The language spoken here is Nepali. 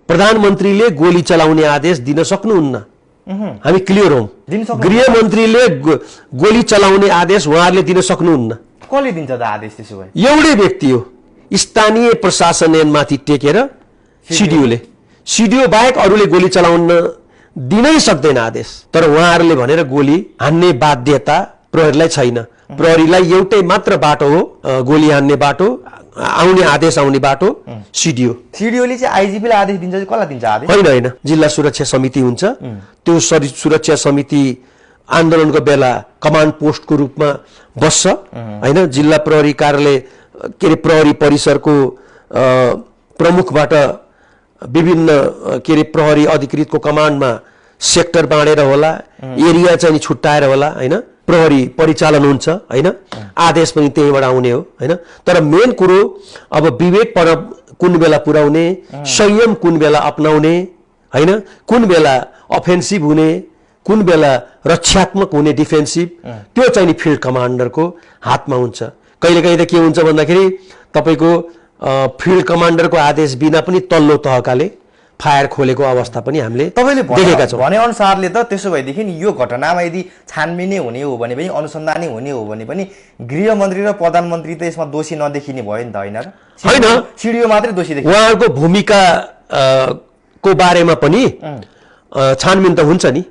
प्रधानमन्त्रीले गोली चलाउने आदेश दिन सक्नुहुन्न, हामी क्लियर हौं। गृहमन्त्रीले गोली चलाउने आदेश उहाँहरूले दिन सक्नुहुन्न। कसले दिन्छ त आदेश त्यसो भए? एउटै व्यक्ति हो, स्थानीय प्रशासनमाथि टेकेर सिडिओ बाहेक अरूले गोली चलाउन दिनै सक्दैन आदेश। तर उहाँहरूले भनेर गोली हान्ने बाध्यता प्रहरीलाई छैन। प्रहरीलाई एउटै मात्र बाटो हो गोली हान्ने बाटो, आउने आदेश आउने बाटो सिडिओले चाहिँ आइजिपीलाई आदेश दिन्छ, कसलाई दिन्छ आदेश? होइन, जिल्ला सुरक्षा समिति हुन्छ। त्यो सुरक्षा समिति आन्दोलनको बेला कमान्ड पोस्टको रूपमा बस्छ हैन। जिल्ला प्रहरी कार्यालय के अरे प्रहरी परिसरको प्रमुखबाट विभिन्न के अरे प्रहरी अधिकृतको कमान्डमा सेक्टर बाँडेर होला, एरिया चाहिँ छुट्टाएर होला हैन। प्रहरी परिचालन हुन्छ हैन, आदेश पनि त्यहीबाट आउने हो हैन। तर मेन कुरो अब विवेक कुन बेला पुर्याउने, संयम कुन बेला अपनाउने हैन, कुन बेला अफेन्सिभ हुने, कुन बेला रक्षात्मक हुने डिफेन्सिभ, त्यो चाहिँ नि फिल्ड कमान्डरको हातमा हुन्छ। कहिलेकाहीँ त के हुन्छ भन्दाखेरि तपाईको फिल्ड कमान्डरको आदेश बिना पनि तल्लो तहकाले फायर खोलेको अवस्था पनि हामीले देखेका छौं। भने अनुसारले त त्यसो भएदेखि यो घटनामा यदि छानबिनै हुने हो भने पनि, अनुसन्धानै हुने हो भने पनि गृहमन्त्री र प्रधानमन्त्री त यसमा दोषी नदेखिने भयो नि त, हैन र? हैन, सिडिओ मात्रै दोषी देखिन्छ। उहाँको भूमिका को बारेमा पनि छानबिन त हुन्छ नि।